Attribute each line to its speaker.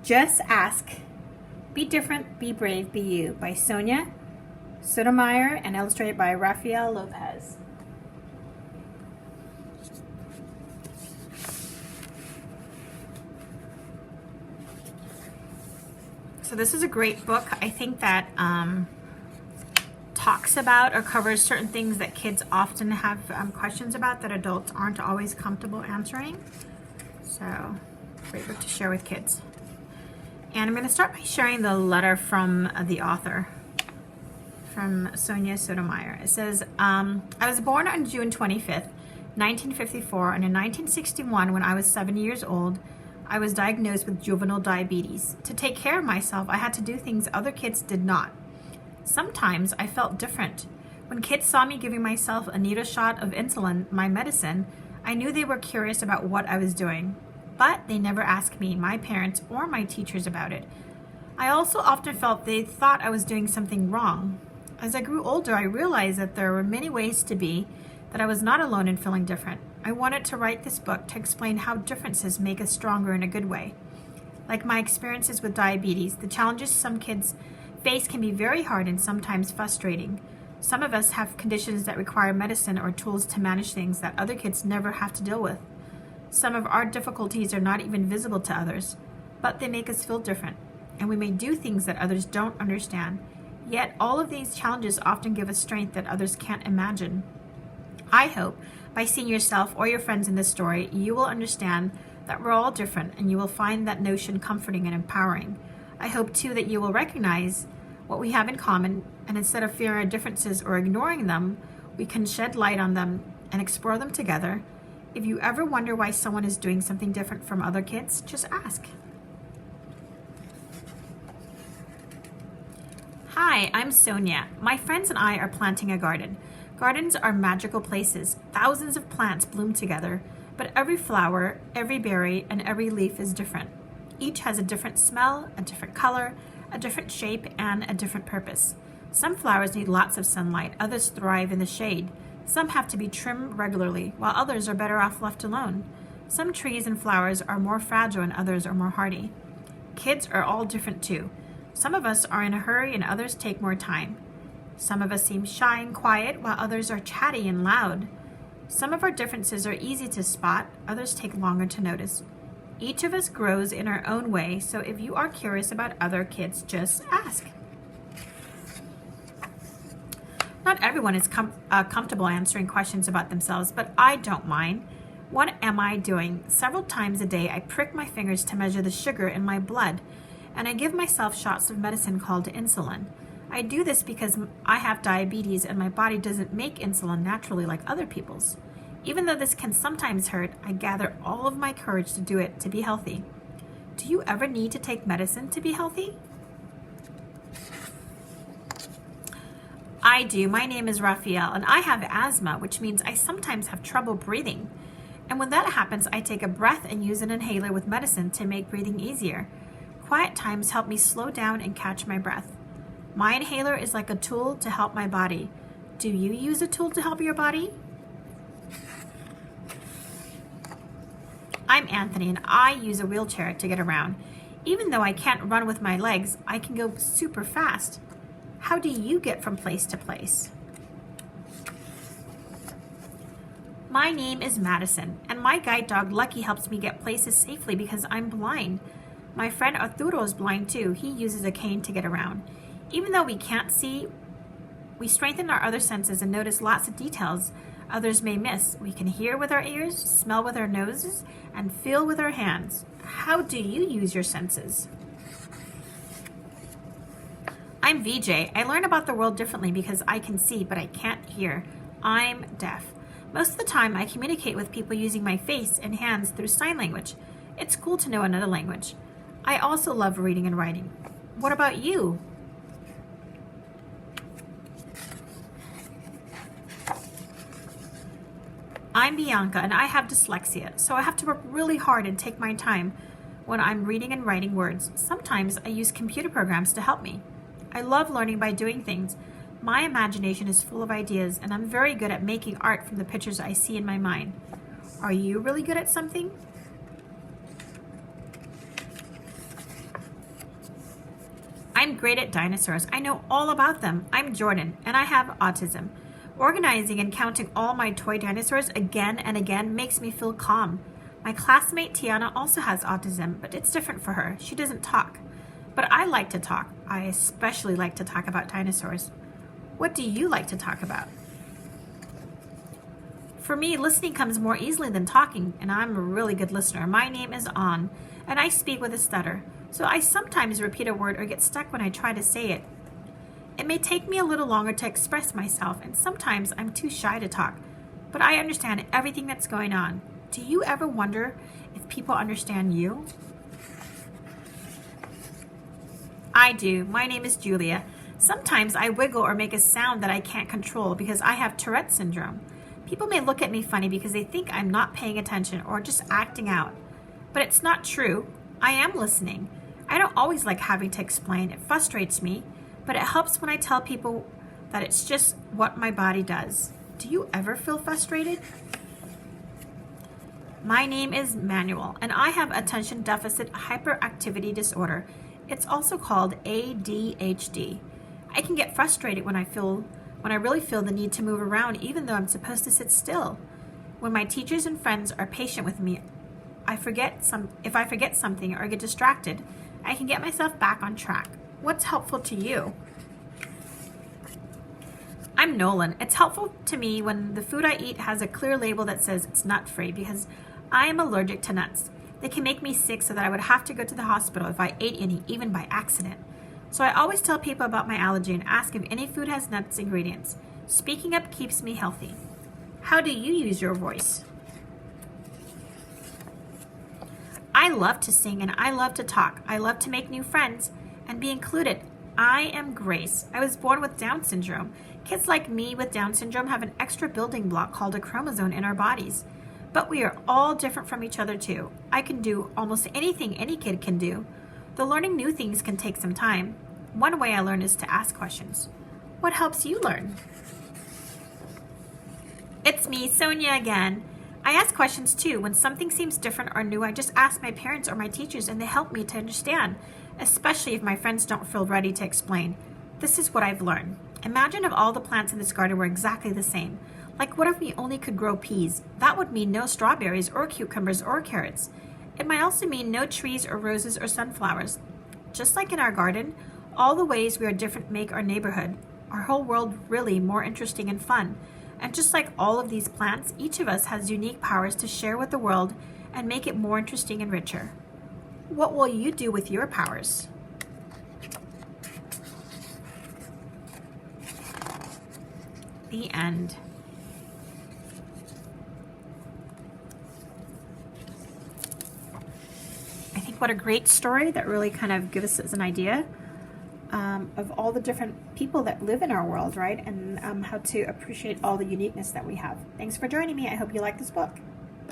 Speaker 1: Just Ask. Be Different, Be Brave, Be You by Sonia, Sotomayor, and illustrated by Rafael, Lopez. So this is a great book. I think that talks about or covers certain things that kids often have questions about that adults aren't always comfortable answering. So, great book to share with kids. And I'm going to start by sharing the letter from the author, from Sonia Sotomayor. It says, I was born on June 25th, 1954, and in 1961, when I was 7 years old, I was diagnosed with juvenile diabetes. To take care of myself, I had to do things other kids did not. Sometimes I felt different. When kids saw me giving myself a needle shot of insulin, my medicine, I knew they were curious about what I was doing. But they never asked me, my parents, or my teachers about it. I also often felt they thought I was doing something wrong. As I grew older, I realized that there were many ways to be, that I was not alone in feeling different. I wanted to write this book to explain how differences make us stronger in a good way. Like my experiences with diabetes, the challenges some kids face can be very hard and sometimes frustrating. Some of us have conditions that require medicine or tools to manage things that other kids never have to deal with. Some of our difficulties are not even visible to others, but they make us feel different, and we may do things that others don't understand. Yet all of these challenges often give us strength that others can't imagine. I hope by seeing yourself or your friends in this story, you will understand that we're all different, and you will find that notion comforting and empowering. I hope too that you will recognize what we have in common, and instead of fearing our differences or ignoring them, we can shed light on them and explore them together. If you ever wonder why someone is doing something different from other kids, just ask. Hi, I'm Sonia. My friends and I are planting a garden. Gardens are magical places. Thousands of plants bloom together, but every flower, every berry, and every leaf is different. Each has a different smell, a different color, a different shape, and a different purpose. Some flowers need lots of sunlight, others thrive in the shade. Some have to be trimmed regularly, while others are better off left alone. Some trees and flowers are more fragile and others are more hardy. Kids are all different too. Some of us are in a hurry and others take more time. Some of us seem shy and quiet, while others are chatty and loud. Some of our differences are easy to spot, others take longer to notice. Each of us grows in our own way, so if you are curious about other kids, just ask. Not everyone is comfortable answering questions about themselves, but I don't mind. What am I doing? Several times a day, I prick my fingers to measure the sugar in my blood, and I give myself shots of medicine called insulin. I do this because I have diabetes and my body doesn't make insulin naturally like other people's. Even though this can sometimes hurt, I gather all of my courage to do it to be healthy. Do you ever need to take medicine to be healthy? I do. My name is Rafael, and I have asthma, which means I sometimes have trouble breathing. And when that happens, I take a breath and use an inhaler with medicine to make breathing easier. Quiet times help me slow down and catch my breath. My inhaler is like a tool to help my body. Do you use a tool to help your body? I'm Anthony, and I use a wheelchair to get around. Even though I can't run with my legs, I can go super fast. How do you get from place to place? My name is Madison, and my guide dog Lucky helps me get places safely because I'm blind. My friend Arturo is blind too. He uses a cane to get around. Even though we can't see, we strengthen our other senses and notice lots of details others may miss. We can hear with our ears, smell with our noses, and feel with our hands. How do you use your senses? I'm VJ. I learn about the world differently because I can see, but I can't hear. I'm deaf. Most of the time, I communicate with people using my face and hands through sign language. It's cool to know another language. I also love reading and writing. What about you? I'm Bianca, and I have dyslexia, so I have to work really hard and take my time when I'm reading and writing words. Sometimes I use computer programs to help me. I love learning by doing things. My imagination is full of ideas, and I'm very good at making art from the pictures I see in my mind. Are you really good at something? I'm great at dinosaurs. I know all about them. I'm Jordan, and I have autism. Organizing and counting all my toy dinosaurs again and again makes me feel calm. My classmate Tiana also has autism, but it's different for her. She doesn't talk. But I like to talk. I especially like to talk about dinosaurs. What do you like to talk about? For me, listening comes more easily than talking, and I'm a really good listener. My name is An, and I speak with a stutter, so I sometimes repeat a word or get stuck when I try to say it. It may take me a little longer to express myself, and sometimes I'm too shy to talk, but I understand everything that's going on. Do you ever wonder if people understand you? I do. My name is Julia. Sometimes I wiggle or make a sound that I can't control because I have Tourette syndrome. People may look at me funny because they think I'm not paying attention or just acting out. But it's not true. I am listening. I don't always like having to explain. It frustrates me, but it helps when I tell people that it's just what my body does. Do you ever feel frustrated? My name is Manuel, and I have attention deficit hyperactivity disorder. It's also called ADHD. I can get frustrated when I really feel the need to move around, even though I'm supposed to sit still. When my teachers and friends are patient with me, if I forget something or get distracted, I can get myself back on track. What's helpful to you? I'm Nolan. It's helpful to me when the food I eat has a clear label that says it's nut-free because I am allergic to nuts. They can make me sick so that I would have to go to the hospital if I ate any, even by accident. So I always tell people about my allergy and ask if any food has nuts ingredients. Speaking up keeps me healthy. How do you use your voice? I love to sing and I love to talk. I love to make new friends and be included. I am Grace. I was born with Down syndrome. Kids like me with Down syndrome have an extra building block called a chromosome in our bodies. But we are all different from each other too. I can do almost anything any kid can do. Though learning new things can take some time. One way I learn is to ask questions. What helps you learn? It's me, Sonia again. I ask questions too. When something seems different or new, I just ask my parents or my teachers and they help me to understand, especially if my friends don't feel ready to explain. This is what I've learned. Imagine if all the plants in this garden were exactly the same. Like what if we only could grow peas? That would mean no strawberries or cucumbers or carrots. It might also mean no trees or roses or sunflowers. Just like in our garden, all the ways we are different make our neighborhood, our whole world really more interesting and fun. And just like all of these plants, each of us has unique powers to share with the world and make it more interesting and richer. What will you do with your powers? The end. I think what a great story that really kind of gives us an idea of all the different people that live in our world, right? And how to appreciate all the uniqueness that we have. Thanks for joining me. I hope you like this book.